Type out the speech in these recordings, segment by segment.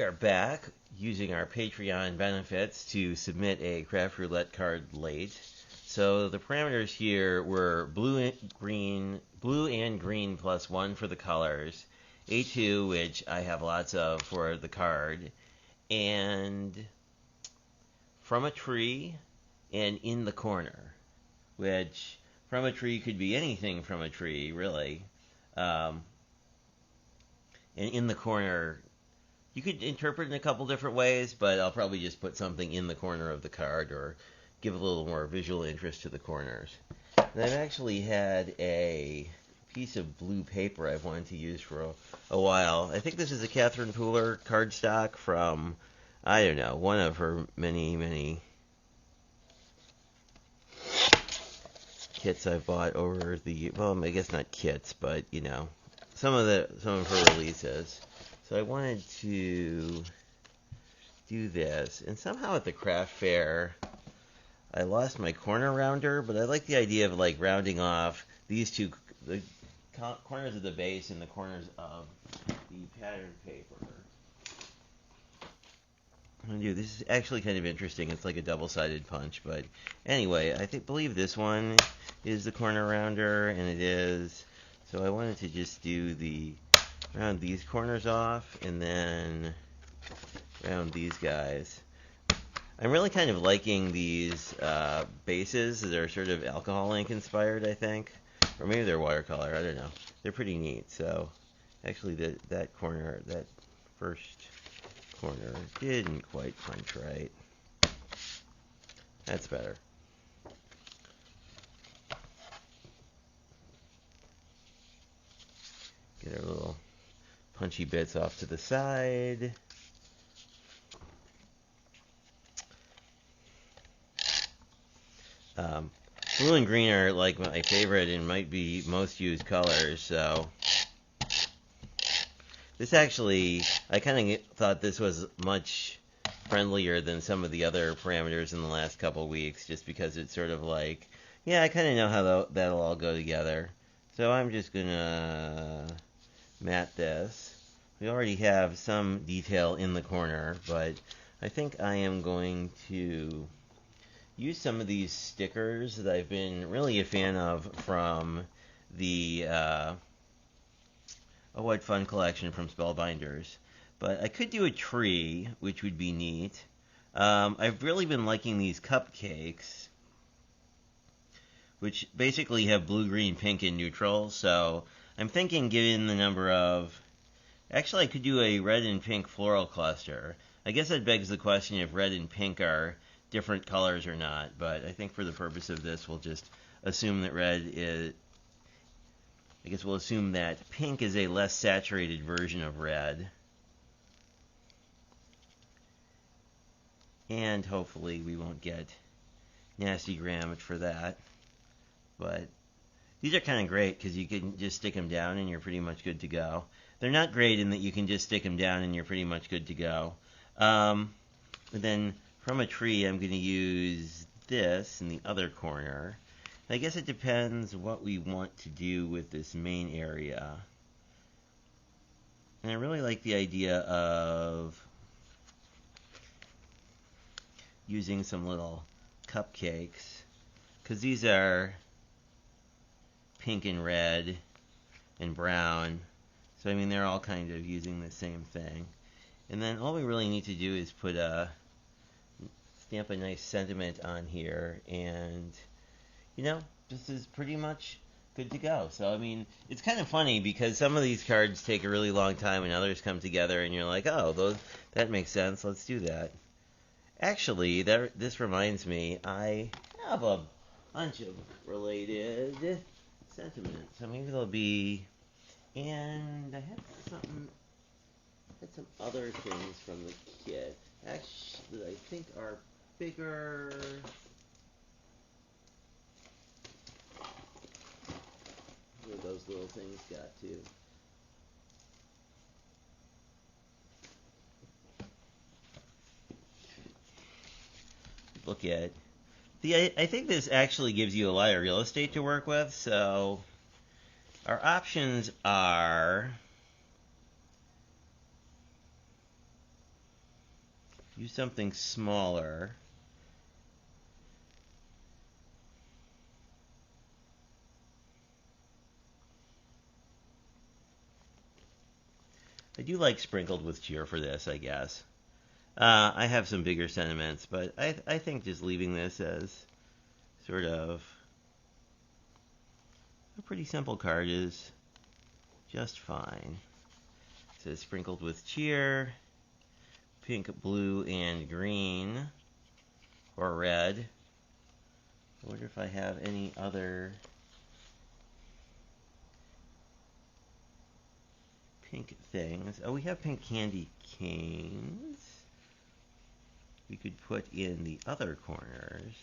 are back using our Patreon benefits to submit a craft roulette card late. So the parameters here were blue and green +1 for the colors, A2, which I have lots of for the card, and from a tree and in the corner, which from a tree could be anything from a tree, really. And in the corner, you could interpret in a couple different ways, but I'll probably just put something in the corner of the card or give a little more visual interest to the corners. And I've actually had a piece of blue paper I've wanted to use for a while. I think this is a Catherine Pooler cardstock from, I don't know, one of her many kits I've bought over the, well, I guess not kits, but, you know, some of her releases. So I wanted to do this, and somehow at the craft fair, I lost my corner rounder, but I like the idea of like rounding off these two, the corners of the base and the corners of the pattern paper. This is actually kind of interesting. It's like a double-sided punch, but anyway, believe this one is the corner rounder, and it is. So I wanted to just do round these corners off, and then round these guys. I'm really kind of liking these bases. They're sort of alcohol ink inspired, I think. Or maybe they're watercolor, I don't know. They're pretty neat. So actually that first corner didn't quite punch right. That's better. Get our little punchy bits off to the side. Blue and green are like my favorite and might be most used colors, so this actually, I kind of thought this was much friendlier than some of the other parameters in the last couple weeks, just because it's sort of like, yeah, I kind of know how that'll all go together. So I'm just gonna matte this. We already have some detail in the corner, but I think I am going to use some of these stickers that I've been really a fan of from the Oh What Fun collection from Spellbinders. But I could do a tree, which would be neat. I've really been liking these cupcakes, which basically have blue, green, pink, and neutral. So I'm thinking, given the number of... Actually, I could do a red and pink floral cluster. I guess that begs the question if red and pink are different colors or not, but I think for the purpose of this, we'll just assume that we'll assume that pink is a less saturated version of red. And hopefully we won't get nasty grammage for that. But these are kind of great because you can just stick them down and you're pretty much good to go. They're not great in that you can just stick them down and you're pretty much good to go. And then from a tree, I'm going to use this in the other corner. I guess it depends what we want to do with this main area. And I really like the idea of using some little cupcakes, because these are pink and red and brown. So, I mean, they're all kind of using the same thing. And then all we really need to do is stamp a nice sentiment on here, and, you know, this is pretty much good to go. So, I mean, it's kind of funny because some of these cards take a really long time and others come together and you're like, oh, that makes sense, let's do that. Actually, this reminds me, I have a bunch of related sentiments. So maybe there'll be, and I had some other things from the kit, actually, that I think are bigger. Where those little things got to. Look at. I think this actually gives you a lot of real estate to work with, so our options are use something smaller. I do like sprinkled with cheer for this, I guess. I have some bigger sentiments, but I think just leaving this as sort of a pretty simple card is just fine. It says sprinkled with cheer, pink, blue, and green, or red. I wonder if I have any other pink things. Oh, we have pink candy canes. We could put in the other corners.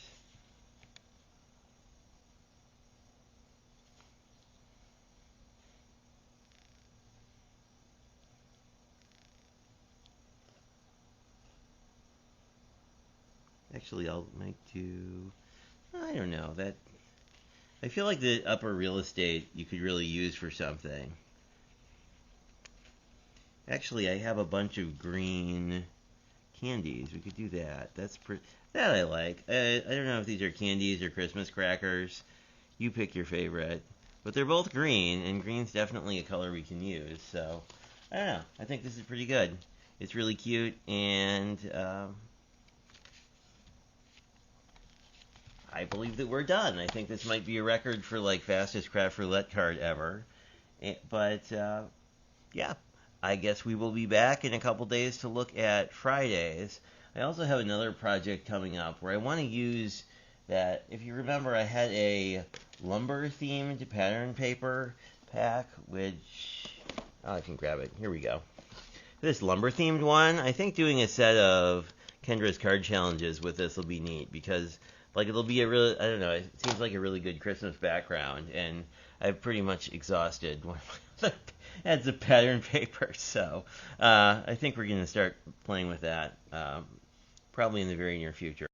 Actually, I'll make two. I don't know. That I feel like the upper real estate you could really use for something. Actually, I have a bunch of green candies. We could do that. That I like. I don't know if these are candies or Christmas crackers. You pick your favorite. But they're both green, and green's definitely a color we can use. So, I don't know. I think this is pretty good. It's really cute, and I believe that we're done. I think this might be a record for like fastest craft roulette card ever. But yeah, I guess we will be back in a couple days to look at Fridays. I also have another project coming up where I want to use that. If you remember, I had a lumber themed pattern paper pack, which I can grab it. Here we go. This lumber themed one, I think doing a set of Kendra's card challenges with this will be neat because like it'll be a really, I don't know, it seems like a really good Christmas background, and I've pretty much exhausted one of my other heads of pattern paper, so I think we're going to start playing with that probably in the very near future.